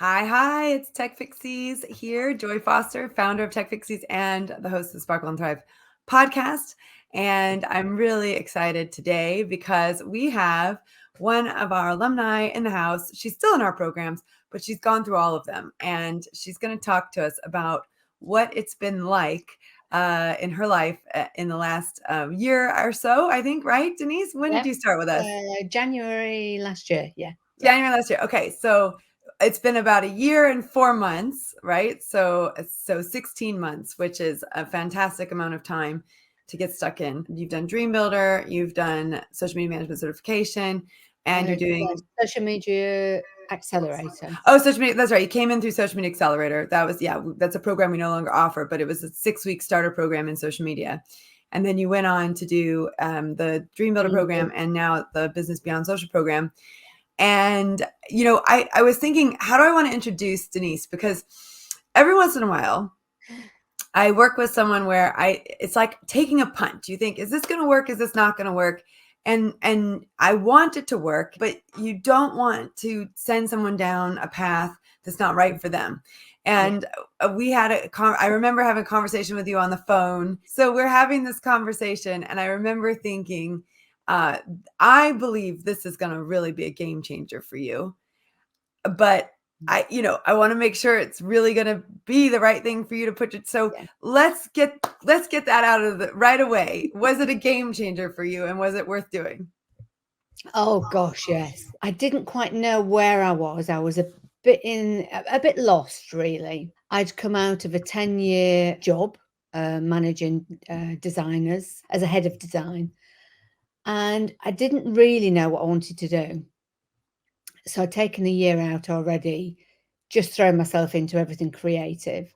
Hi, it's TechPixies here. Joy Foster, founder of TechPixies and the host of the Sparkle and Thrive podcast. And I'm really excited today because we have one of our alumni in the house. She's still in our programs, but she's gone through all of them. And she's going to talk to us about what it's been like in her life in the last year or so, I think, right, Denise? When did you start with us? January last year. Yeah. January last year. Okay, so it's been about a year and 4 months, right? So 16 months, which is a fantastic amount of time to get stuck in. You've done Dream Builder, you've done social media management certification, and you're doing social media accelerator. Oh, social media. That's right. You came in through Social Media Accelerator. That's a program we no longer offer, but it was a 6-week starter program in social media. And then you went on to do the Dream Builder program and now the Business Beyond Social program. And, I was thinking, how do I want to introduce Denise? Because every once in a while, I work with someone where it's like taking a punt. You think, is this going to work? Is this not going to work? And I want it to work, but you don't want to send someone down a path that's not right for them. And we had I remember having a conversation with you on the phone. So we're having this conversation, and I remember thinking, I believe this is going to really be a game changer for you. But I want to make sure it's really going to be the right thing for you to put it. So let's get that out of the right away. Was it a game changer for you, and was it worth doing? Oh gosh, yes. I didn't quite know where I was. I was a bit lost, really. I'd come out of a 10-year job managing designers as a head of design, and I didn't really know what I wanted to do. So I'd taken a year out already, just throwing myself into everything creative.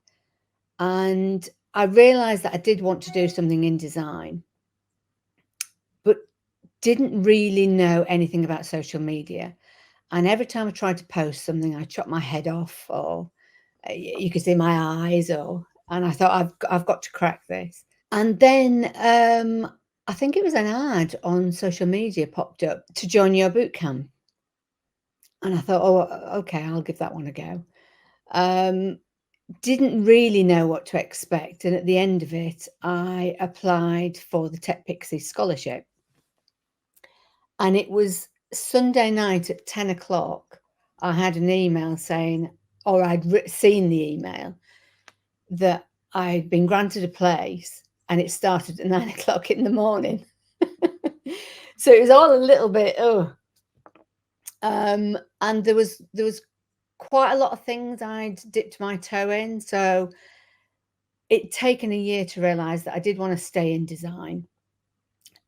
And I realized that I did want to do something in design, but didn't really know anything about social media. And every time I tried to post something, I chopped my head off, or you could see my eyes, and I thought, I've got to crack this. And then I think it was an ad on social media popped up to join your boot camp. And I thought, oh, okay, I'll give that one a go. Didn't really know what to expect. And at the end of it, I applied for the TechPixie scholarship. And it was Sunday night at 10 o'clock. I had an email saying, or I'd seen the email, that I'd been granted a place, and it started at 9 o'clock in the morning. So it was all a little bit, and there was quite a lot of things I'd dipped my toe in. So it'd taken a year to realize that I did want to stay in design.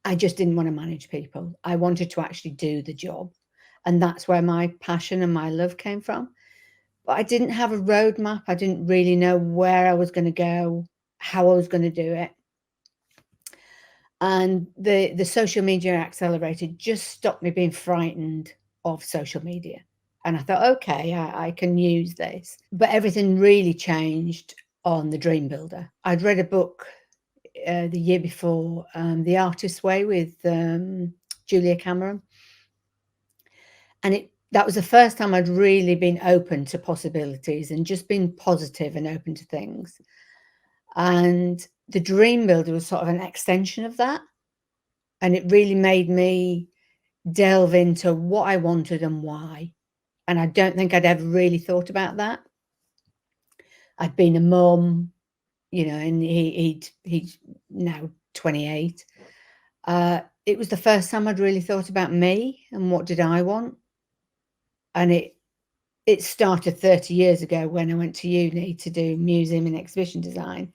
I just didn't want to manage people. I wanted to actually do the job. And that's where my passion and my love came from. But I didn't have a roadmap. I didn't really know where I was going to go, how I was going to do it. And the social media accelerator just stopped me being frightened of social media. And I thought, okay, I can use this. But everything really changed on the Dream Builder. I'd read a book the year before, The Artist's Way with Julia Cameron. And that was the first time I'd really been open to possibilities and just been positive and open to things. And the Dream Builder was sort of an extension of that. And it really made me delve into what I wanted and why. And I don't think I'd ever really thought about that. I'd been a mum, and he's now 28. It was the first time I'd really thought about me and what did I want. And it started 30 years ago when I went to uni to do museum and exhibition design.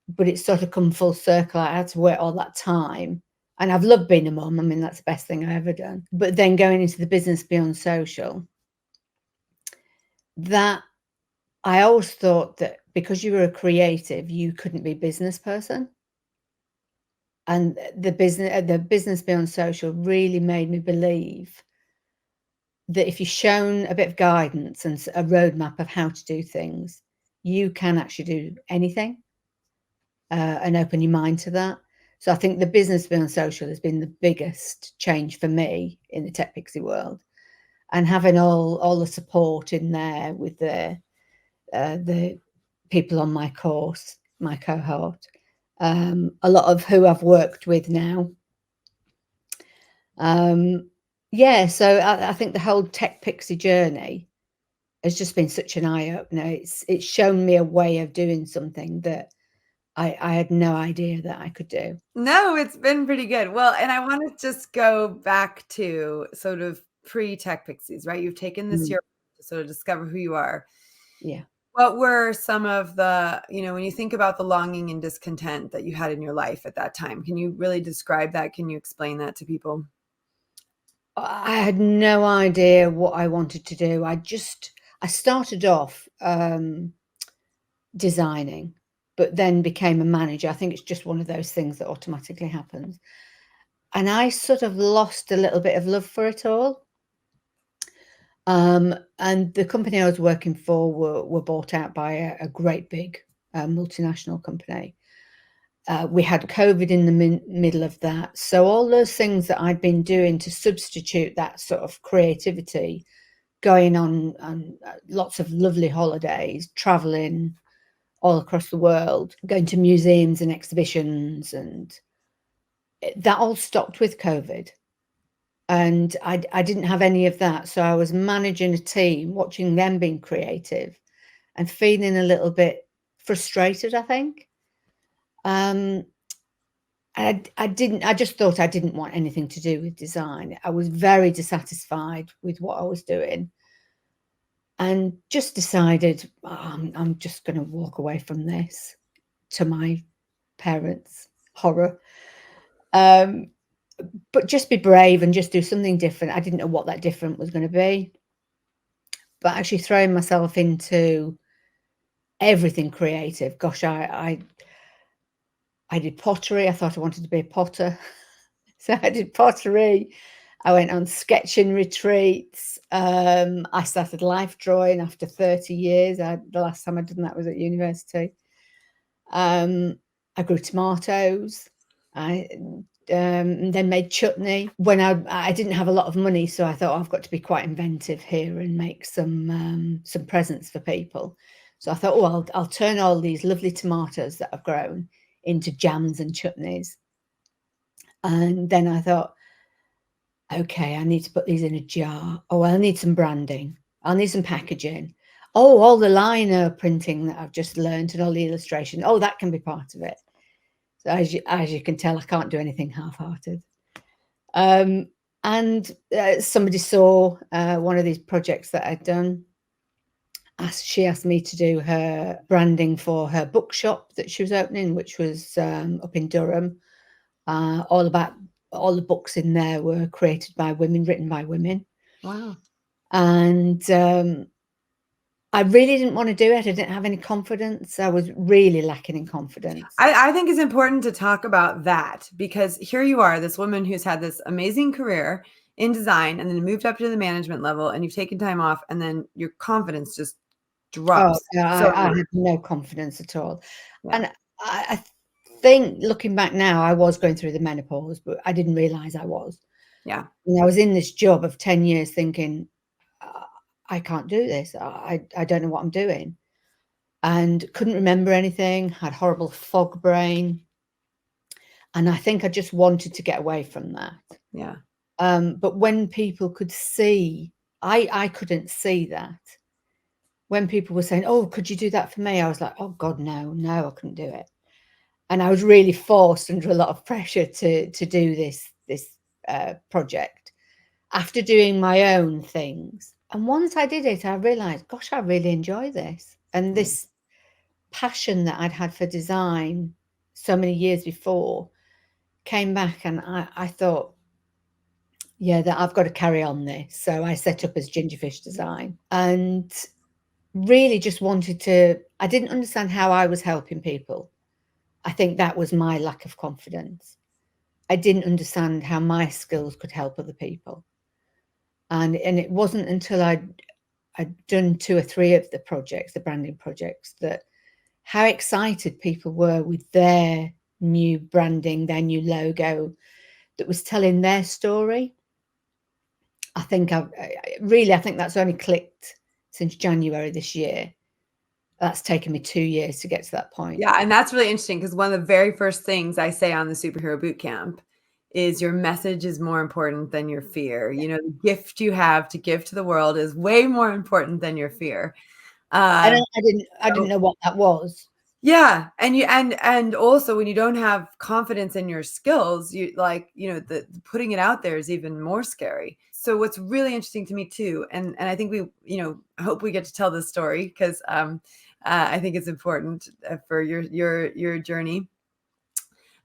But it's sort of come full circle. I had to wait all that time. And I've loved being a mum. I mean, that's the best thing I've ever done. But then going into the business beyond social, that I always thought that because you were a creative, you couldn't be a business person. And the business beyond social really made me believe that if you're shown a bit of guidance and a roadmap of how to do things, you can actually do anything and open your mind to that. So I think the business beyond social has been the biggest change for me in the TechPixie world. and having all the support in there with the people on my course, my cohort, a lot of who I've worked with now. Yeah, so I think the whole TechPixie journey has just been such an eye-opener. It's shown me a way of doing something that I had no idea that I could do. No, it's been pretty good. Well, and I want to just go back to sort of pre-Tech Pixies, right? You've taken this year to sort of discover who you are. Yeah. What were some of the, when you think about the longing and discontent that you had in your life at that time, can you really describe that? Can you explain that to people? I had no idea what I wanted to do. I started off designing, but then became a manager. I think it's just one of those things that automatically happens. And I sort of lost a little bit of love for it all. And the company I was working for were bought out by a great big multinational company. We had COVID in the middle of that. So all those things that I'd been doing to substitute that sort of creativity, going on lots of lovely holidays, traveling all across the world, going to museums and exhibitions, and that all stopped with COVID. And I didn't have any of that. So I was managing a team, watching them being creative and feeling a little bit frustrated, I think. I just thought I didn't want anything to do with design. I was very dissatisfied with what I was doing and just decided, I'm just going to walk away from this, to my parents' horror. But just be brave and just do something different. I didn't know what that different was going to be, but actually throwing myself into everything creative. Gosh, I did pottery. I thought I wanted to be a potter. So I did pottery. I went on sketching retreats. I started life drawing after 30 years. The last time I'd done that was at university. I grew tomatoes. I then made chutney. When I didn't have a lot of money, so I thought, I've got to be quite inventive here and make some presents for people. So I thought, I'll turn all these lovely tomatoes that I've grown into jams and chutneys. And then I thought, okay, I need to put these in a jar. Oh, I'll need some branding. I'll need some packaging. Oh, all the liner printing that I've just learned and all the illustration. Oh, that can be part of it. So as you can tell, I can't do anything half-hearted. And somebody saw one of these projects that I'd done. She asked me to do her branding for her bookshop that she was opening, which was up in Durham. All the books in there were created by women, written by women. Wow. And I really didn't want to do it. I didn't have any confidence. I was really lacking in confidence. I think it's important to talk about that, because here you are, this woman who's had this amazing career in design and then moved up to the management level, and you've taken time off, and then your confidence just drops. Oh, yeah, So I had no confidence at all. Yeah. And I think looking back now, I was going through the menopause, but I didn't realize I was. Yeah. And I was in this job of 10 years thinking, I can't do this. I don't know what I'm doing. And couldn't remember anything, had horrible fog brain. And I think I just wanted to get away from that. Yeah. But when people could see, I couldn't see that. When people were saying, oh, could you do that for me? I was like, oh God, no, I couldn't do it. And I was really forced under a lot of pressure to do this project after doing my own things. And once I did it, I realized, gosh, I really enjoy this. And this passion that I'd had for design so many years before came back, and I thought, yeah, that I've got to carry on this. So I set up as Gingerfish Design and really just wanted to, I didn't understand how I was helping people. I think that was my lack of confidence. I didn't understand how my skills could help other people. And it wasn't until I'd done 2 or 3 of the projects, the branding projects, that how excited people were with their new branding, their new logo that was telling their story. I think I think that's only clicked since January this year. That's taken me 2 years to get to that point. Yeah, and that's really interesting because one of the very first things I say on the Superhero Bootcamp is your message is more important than your fear. You know, the gift you have to give to the world is way more important than your fear. And I didn't know what that was. Yeah, and also when you don't have confidence in your skills, you like, you know, the putting it out there is even more scary. So what's really interesting to me too, and I think we, you know, hope we get to tell this story because I think it's important for your journey.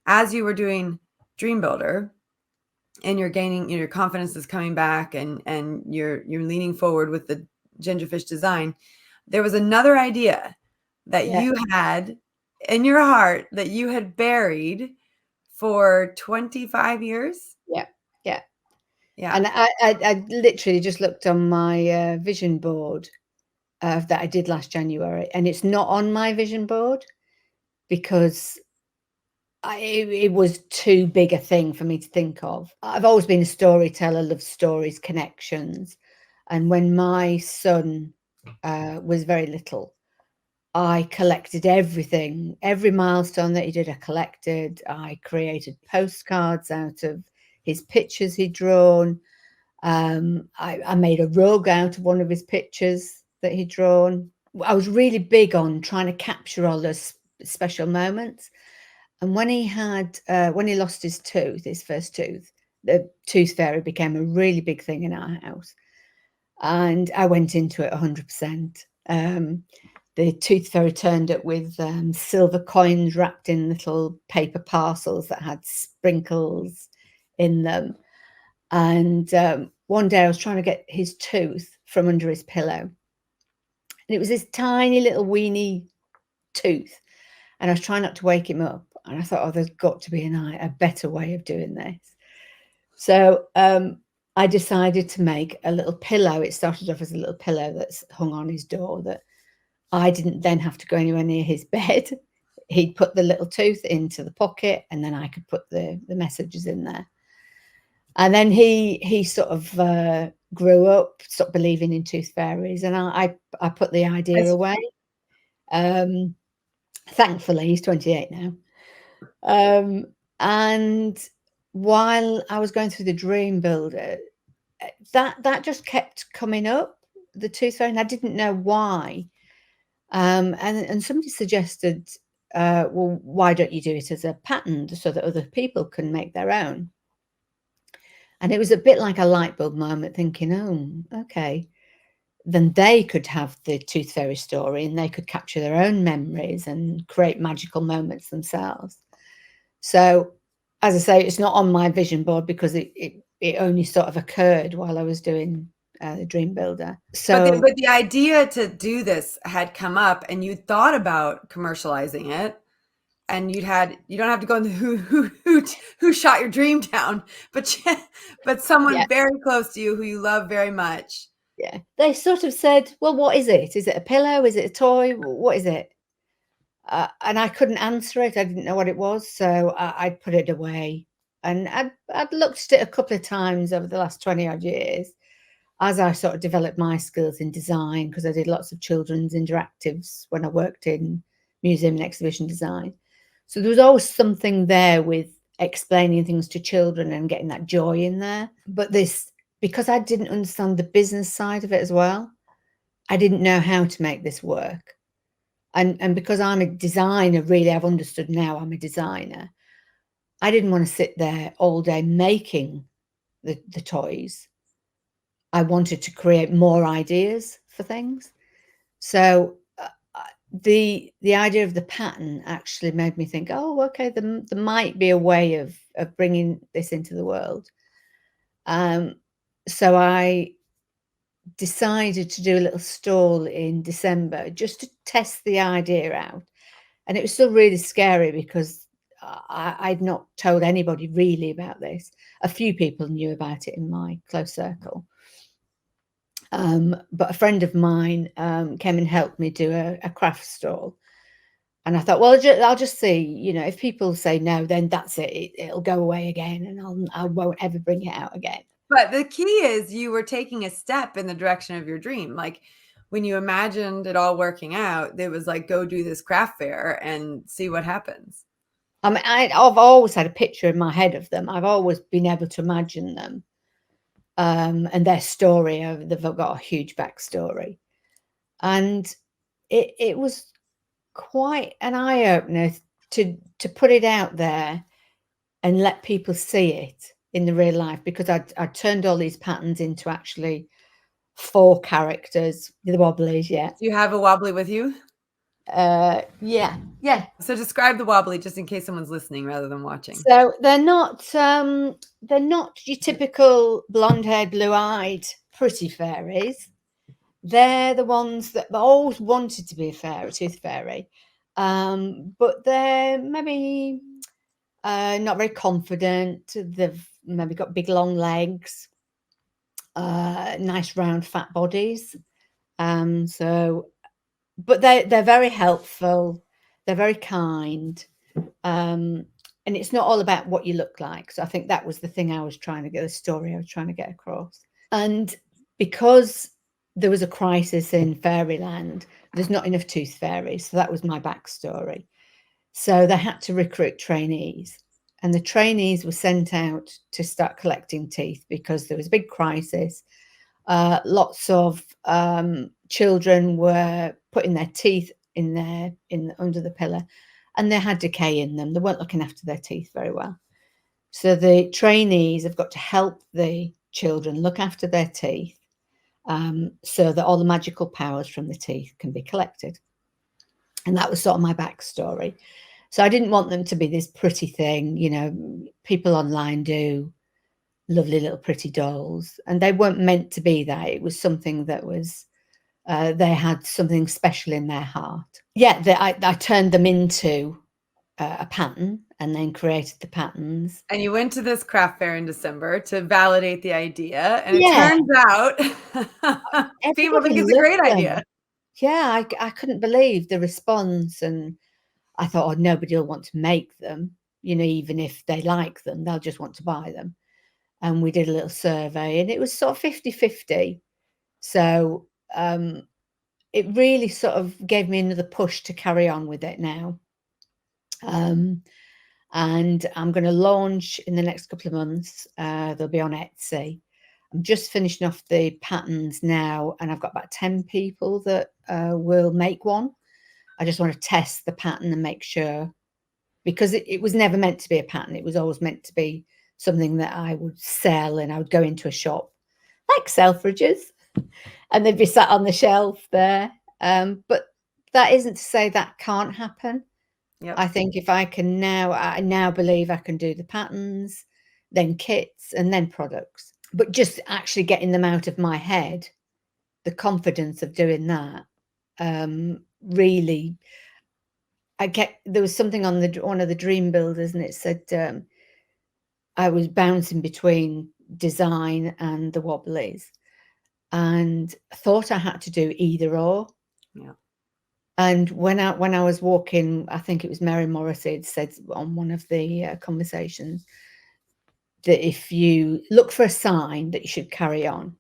As you were doing Dream Builder and you're gaining, you know, your confidence is coming back and you're leaning forward with the gingerfish design, there was another idea that you had in your heart that you had buried for 25 years. Yeah. Yeah. And I literally just looked on my vision board that I did last January, and it's not on my vision board because it was too big a thing for me to think of. I've always been a storyteller, love stories, connections. And when my son was very little, I collected everything. Every milestone that he did, I collected. I created postcards out of his pictures he'd drawn. I made a rug out of one of his pictures that he'd drawn. I was really big on trying to capture all those special moments. And when he lost his tooth, his first tooth, the tooth fairy became a really big thing in our house. And I went into it 100%. The tooth fairy turned up with silver coins wrapped in little paper parcels that had sprinkles in them. And one day I was trying to get his tooth from under his pillow. And it was this tiny little weeny tooth. And I was trying not to wake him up. And I thought, oh, there's got to be a better way of doing this. So I decided to make a little pillow. It started off as a little pillow that's hung on his door that I didn't then have to go anywhere near his bed. He'd put the little tooth into the pocket and then I could put the messages in there. And then he sort of grew up, stopped believing in tooth fairies, and I put the idea away. Thankfully, he's 28 now. And while I was going through the Dream Builder, that just kept coming up, the tooth fairy, and I didn't know why. And somebody suggested, well, why don't you do it as a pattern so that other people can make their own? And it was a bit like a light bulb moment, thinking, oh, okay, then they could have the tooth fairy story and they could capture their own memories and create magical moments themselves. So, as I say, it's not on my vision board because it only sort of occurred while I was doing the Dream Builder. So, but the idea to do this had come up, and you thought about commercializing it, and you don't have to go into who shot your dream down, but someone very close to you who you love very much. Yeah, they sort of said, well, what is it? Is it a pillow? Is it a toy? What is it? And I couldn't answer it. I didn't know what it was. So I put it away. And I'd looked at it a couple of times over the last 20 odd years as I sort of developed my skills in design, because I did lots of children's interactives when I worked in museum and exhibition design. So there was always something there with explaining things to children and getting that joy in there. But because I didn't understand the business side of it as well, I didn't know how to make this work. And because I'm a designer, really, I've understood now I'm a designer. I didn't want to sit there all day making the toys. I wanted to create more ideas for things. So the idea of the pattern actually made me think, oh, okay, there might be a way of bringing this into the world. So I decided to do a little stall in December just to test the idea out. And it was still really scary because I'd not told anybody really about this. A few people knew about it in my close circle. But a friend of mine came and helped me do a craft stall. And I thought, well, I'll just see, you know, if people say no, then that's it. It'll go away again and I won't ever bring it out again. But the key is you were taking a step in the direction of your dream. Like when you imagined it all working out, it was like, go do this craft fair and see what happens. I mean, I've always had a picture in my head of them. I've always been able to imagine them, and their story. They've got a huge backstory, and it was quite an eye opener to put it out there and let people see it in the real life, because I turned all these patterns into actually 4 characters, the Wobblies. Yeah. Do you have a wobbly with you? Yeah. So describe the wobbly just in case someone's listening rather than watching. So they're not your typical blonde-haired, blue-eyed, pretty fairies. They're the ones that always wanted to be a fairy, tooth fairy, but they're maybe not very confident. They've maybe got big, long legs, nice, round, fat bodies. But they're very helpful. They're very kind. And it's not all about what you look like. So I think that was the thing I was trying to get, the story I was trying to get across. And because there was a crisis in Fairyland, there's not enough tooth fairies. So that was my backstory. So they had to recruit trainees. And the trainees were sent out to start collecting teeth because there was a big crisis. Lots of children were putting their teeth under the pillar, and they had decay in them. They weren't looking after their teeth very well. So the trainees have got to help the children look after their teeth, so that all the magical powers from the teeth can be collected. And that was sort of my backstory. So I didn't want them to be this pretty thing. You know, people online do lovely little pretty dolls, and they weren't meant to be that. It was something that was, they had something special in their heart. Yeah, I turned them into a pattern and then created the patterns. And you went to this craft fair in December to validate the idea, and it Yeah. turns out people think it's a great idea. Yeah, I couldn't believe the response, and I thought, oh, nobody will want to make them. You know, even if they like them, they'll just want to buy them. And we did a little survey, and it was sort of 50-50. So it really sort of gave me another push to carry on with it now. And I'm going to launch in the next couple of months. They'll be on Etsy. I'm just finishing off the patterns now, and I've got about 10 people that will make one. I just want to test the pattern and make sure, because it was never meant to be a pattern. It was always meant to be something that I would sell, and I would go into a shop like Selfridges, and they'd be sat on the shelf there. But that isn't to say that can't happen. Yep. I think if I now believe I can do the patterns, then kits, and then products. But just actually getting them out of my head, the confidence of doing that, really, there was something on one of the dream builders, and it said I was bouncing between design and the Wobblies, and thought I had to do either or. Yeah. And when I was walking, I think it was Mary Morrissey had said on one of the conversations that if you look for a sign that you should carry on.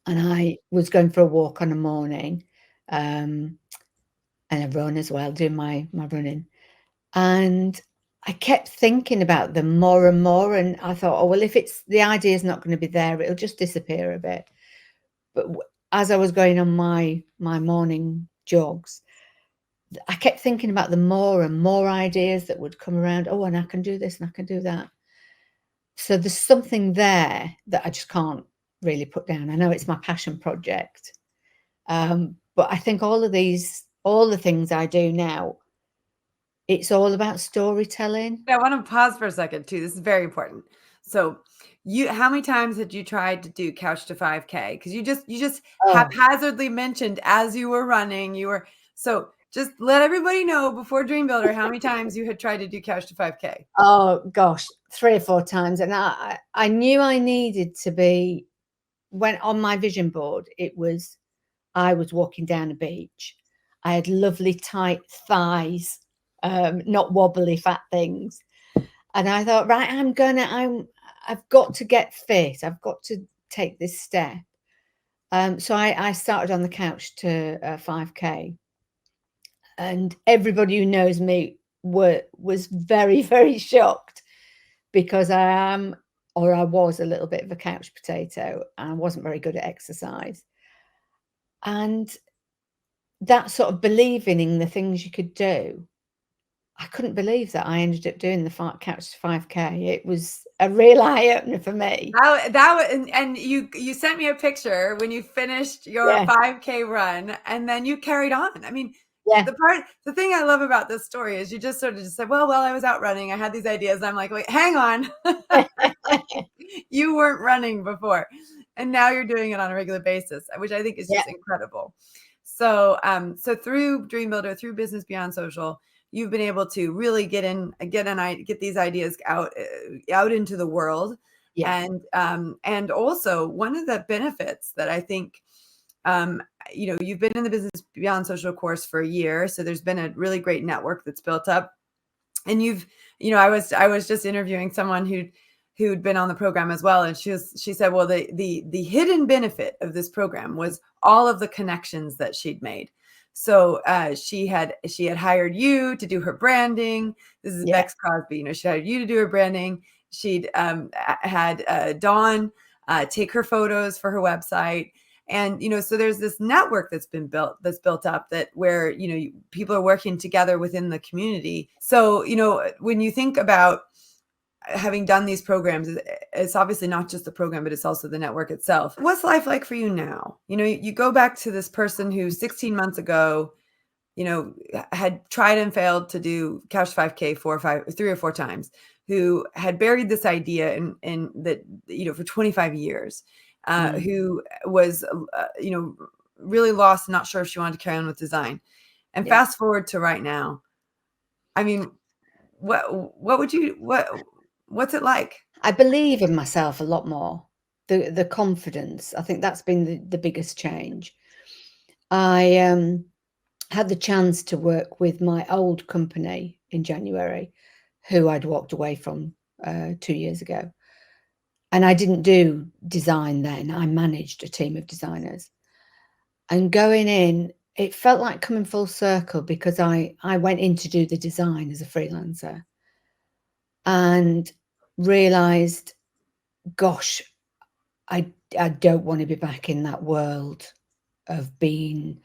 And I was going for a walk on a morning, and a run as well, doing my running. And I kept thinking about them more and more. And I thought, oh, well, if the idea is not going to be there, it'll just disappear a bit. But as I was going on my morning jogs, I kept thinking about the more and more ideas that would come around. Oh, and I can do this and I can do that. So there's something there that I just can't really put down. I know it's my passion project. But I think all the things I do now, it's all about storytelling. I want to pause for a second too. This is very important. So how many times had you tried to do Couch to 5K? Because you just haphazardly mentioned as you were running, so just let everybody know before Dream Builder how many times you had tried to do Couch to 5K. Oh gosh, 3 or 4 times. And I knew I needed to be, when on my vision board, I was walking down a beach. I had lovely tight thighs, not wobbly fat things. And I thought, right, I've got to get fit. I've got to take this step. So I started on the couch to 5K, and everybody who knows me was very, very shocked, because I was a little bit of a couch potato, and I wasn't very good at exercise. And that sort of believing in the things you could do, I couldn't believe that I ended up doing the couch to 5K. It was a real eye opener for me. And you sent me a picture when you finished your Yeah. 5K run, and then you carried on. I mean, Yeah. the thing I love about this story is you just sort of just said, well, I was out running. I had these ideas. And I'm like, wait, hang on. You weren't running before, and now you're doing it on a regular basis, which I think is just incredible. So, so through Dream Builder, through Business Beyond Social, you've been able to really get these ideas out into the world. Yeah. And also one of the benefits that I think, you've been in the Business Beyond Social course for a year, so there's been a really great network that's built up. And I was just interviewing someone who'd been on the program as well, and she said, well, the hidden benefit of this program was all of the connections that she'd made. So she had hired you to do her branding. This is Bex Crosby. She hired you to do her branding. She'd had Dawn take her photos for her website. And, so there's this network that's built up where, people are working together within the community. So, when you think about having done these programs, it's obviously not just the program, but it's also the network itself. What's life like for you now? You go back to this person who 16 months ago, had tried and failed to do Couch 5K 3 or 4 times, who had buried this idea in that, for 25 years, who was, really lost and not sure if she wanted to carry on with design. And fast forward to right now. I mean, what's it like? I believe in myself a lot more. The confidence, I think that's been the biggest change. I had the chance to work with my old company in January, who I'd walked away from 2 years ago. And I didn't do design then. I managed a team of designers. And going in, it felt like coming full circle, because I went in to do the design as a freelancer and realized, gosh, I don't want to be back in that world of being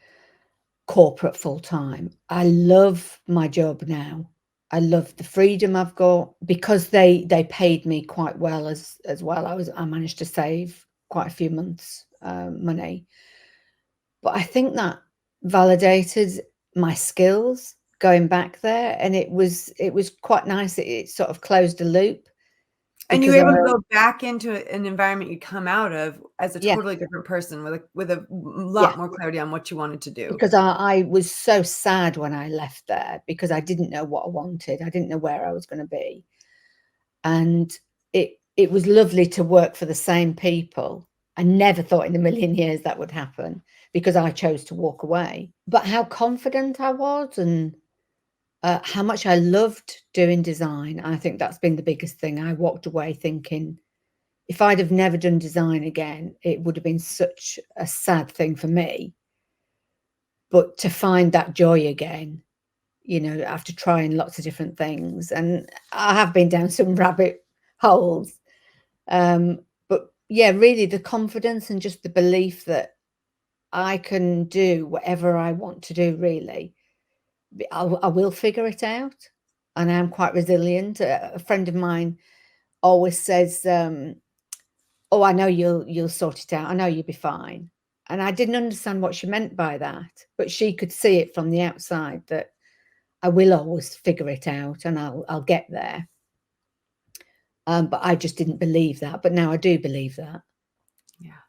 corporate full time. I love my job now. I love the freedom I've got, because they paid me quite well as well. I managed to save quite a few months money. But I think that validated my skills going back there, and it was quite nice. It sort of closed a loop. And you were able to go back into an environment you come out of as a totally different person with a lot more clarity on what you wanted to do. Because I was so sad when I left there, because I didn't know what I wanted. I didn't know where I was going to be. And it was lovely to work for the same people. I never thought in a million years that would happen, because I chose to walk away. But how confident I was, and how much I loved doing design, I think that's been the biggest thing. I walked away thinking, if I'd have never done design again, it would have been such a sad thing for me. But to find that joy again, after trying lots of different things, and I have been down some rabbit holes. But yeah, really the confidence and just the belief that I can do whatever I want to do, really. I will figure it out, and I'm quite resilient. A friend of mine always says, "Oh, I know you'll sort it out. I know you'll be fine." And I didn't understand what she meant by that, but she could see it from the outside, that I will always figure it out, and I'll get there. But I just didn't believe that. But now I do believe that. Yeah.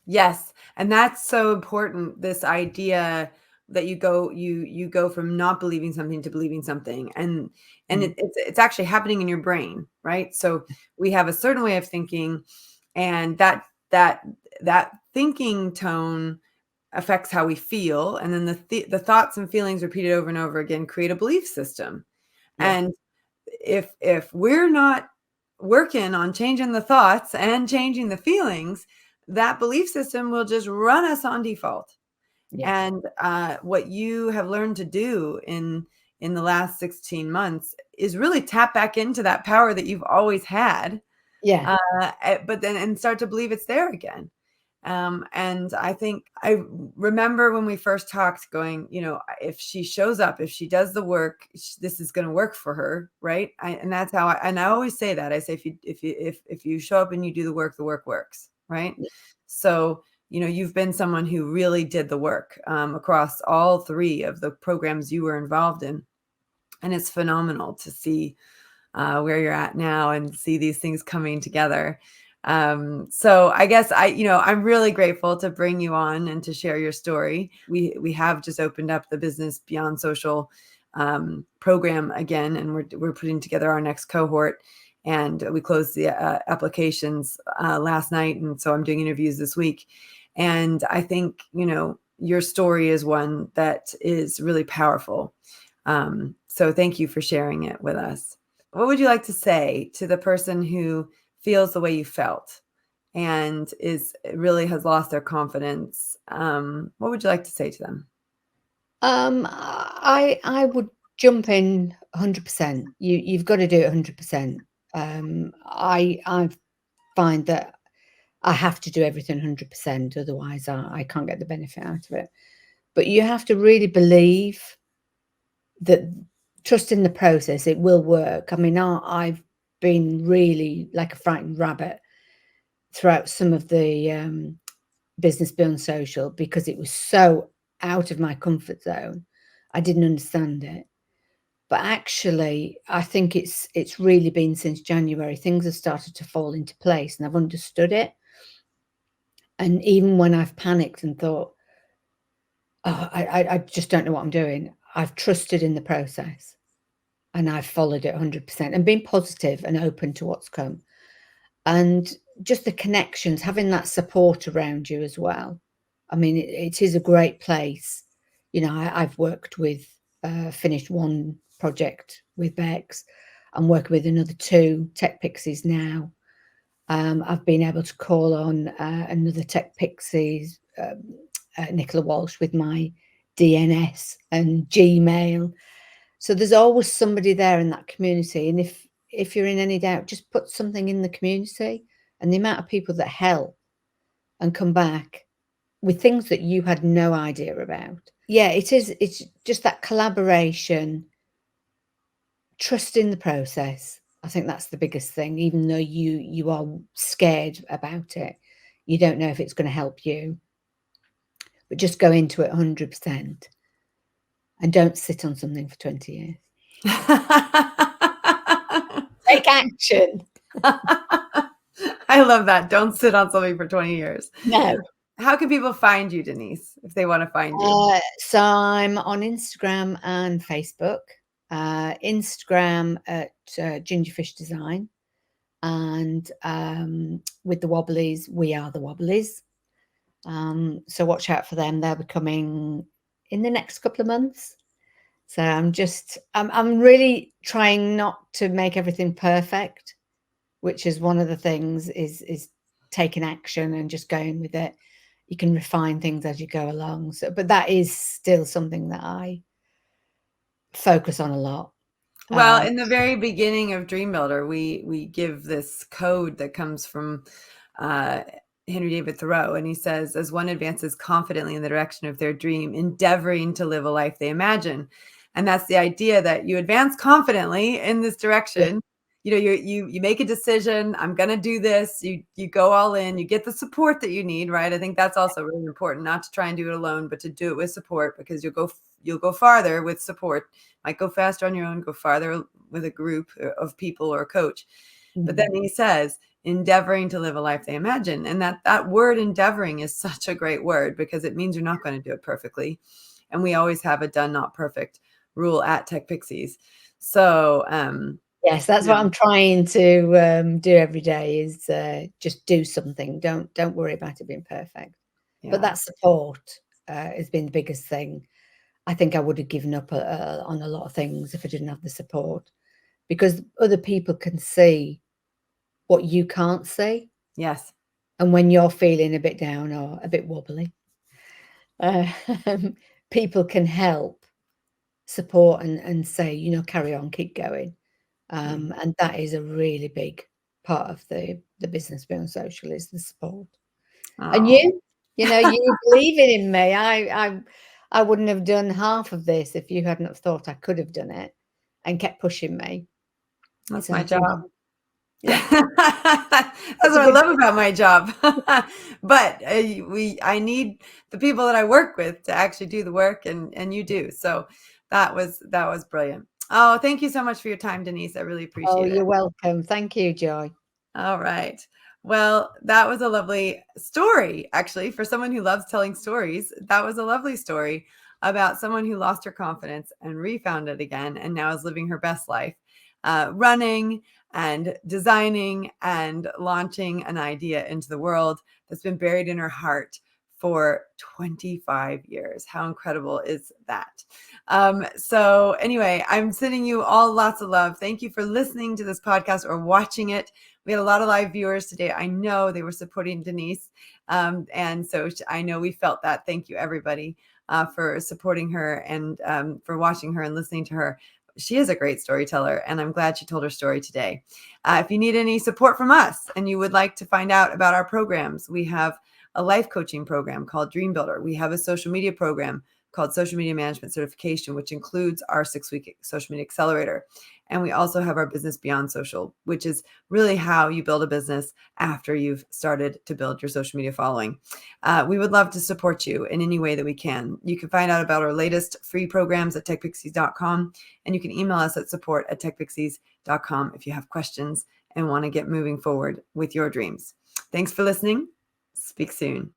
Yes, and that's so important. This idea that you go from not believing something to believing something, and it's actually happening in your brain, right? So we have a certain way of thinking, and that thinking tone affects how we feel, and then the thoughts and feelings repeated over and over again create a belief system. And if we're not working on changing the thoughts and changing the feelings, that belief system will just run us on default. Yeah. And what you have learned to do in the last 16 months is really tap back into that power that you've always had. Yeah. But then and start to believe it's there again. And I think I remember when we first talked going, if she shows up, if she does the work, this is going to work for her. Right. And that's how I always say that. I say, if you show up and you do the work works. Right. So, you've been someone who really did the work across all 3 of the programs you were involved in. And it's phenomenal to see where you're at now and see these things coming together. So I guess I'm really grateful to bring you on and to share your story. We have just opened up the Business Beyond Social program again, and we're putting together our next cohort. And we closed the applications last night, and so I'm doing interviews this week. And I think your story is one that is really powerful. So thank you for sharing it with us. What would you like to say to the person who feels the way you felt and really has lost their confidence? What would you like to say to them? I would jump in 100%. You've got to do it 100%. I find that I have to do everything 100%, otherwise I can't get the benefit out of it. But you have to really believe that, trust in the process, it will work. I mean, I've been really like a frightened rabbit throughout some of the Business Beyond Social, because it was so out of my comfort zone. I didn't understand it. But actually, I think it's really been since January, things have started to fall into place and I've understood it. And even when I've panicked and thought, oh, I just don't know what I'm doing, I've trusted in the process and I've followed it 100% and been positive and open to what's come. And just the connections, having that support around you as well. I mean, it is a great place. I've worked with, finished one project with Bex. I'm working with another 2 TechPixies now. I've been able to call on another TechPixies, Nicola Walsh, with my DNS and Gmail. So there's always somebody there in that community. And if you're in any doubt, just put something in the community, and the amount of people that help and come back with things that you had no idea about. Yeah, it's just that collaboration, trust in the process. I think that's the biggest thing. Even though you are scared about it, you don't know if it's going to help you, but just go into it 100% and don't sit on something for 20 years. Take action. I love that. Don't sit on something for 20 years. No. How can people find you, Denise, if they want to find you? So I'm on Instagram and Facebook. Instagram at Gingerfish Design, and with the Wobblies, we are the Wobblies. So watch out for them. They'll be coming in the next couple of months. So I'm really trying not to make everything perfect, which is one of the things, is taking action and just going with it. You can refine things as you go along. So, but that is still something that I focus on a lot. Well, in the very beginning of Dream Builder, we give this code that comes from Henry David Thoreau, and he says, as one advances confidently in the direction of their dream, endeavoring to live a life they imagine. And that's the idea, that you advance confidently in this direction. Yeah. You make a decision, I'm going to do this. You go all in, you get the support that you need, right? I think that's also really important, not to try and do it alone, but to do it with support, because you'll go farther with support. Might go faster on your own, go farther with a group of people or a coach. Mm-hmm. But then he says, endeavoring to live a life they imagine. And that word endeavoring is such a great word, because it means you're not going to do it perfectly. And we always have a done, not perfect rule at TechPixies. So, yes, that's what I'm trying to do every day, is just do something. Don't worry about it being perfect. Yeah. But that support has been the biggest thing. I think I would have given up on a lot of things if I didn't have the support, because other people can see what you can't see. Yes. And when you're feeling a bit down or a bit wobbly, uh, people can help support and say, you know, carry on, keep going. And that is a really big part of the business beyond social, is the support. And Oh. you know, you believing in me. I wouldn't have done half of this if you hadn't have thought I could have done it and kept pushing me. That's So my thank job. you. Yeah, That's it's a what I good love about my job. But I need the people that I work with to actually do the work, and you do. So that was brilliant. Oh, thank you so much for your time, Denise. I really Oh, appreciate it. you're welcome. Thank you, Joy. All right. Well, that was a lovely story, actually, for someone who loves telling stories. That was a lovely story about someone who lost her confidence and refound it again, and now is living her best life, running and designing and launching an idea into the world that's been buried in her heart for 25 years. How incredible is that? So anyway, I'm sending you all lots of love. Thank you for listening to this podcast or watching it. We had a lot of live viewers today. I know they were supporting Denise. And so I know we felt that. Thank you, everybody, for supporting her and for watching her and listening to her. She is a great storyteller, and I'm glad she told her story today. If you need any support from us and you would like to find out about our programs, we have a life coaching program called Dream Builder. We have a social media program called Social Media Management Certification, which includes our 6-week social media accelerator. And we also have our Business Beyond Social, which is really how you build a business after you've started to build your social media following. We would love to support you in any way that we can. You can find out about our latest free programs at TechPixies.com, and you can email us at support@TechPixies.com if you have questions and want to get moving forward with your dreams. Thanks for listening. Speak soon.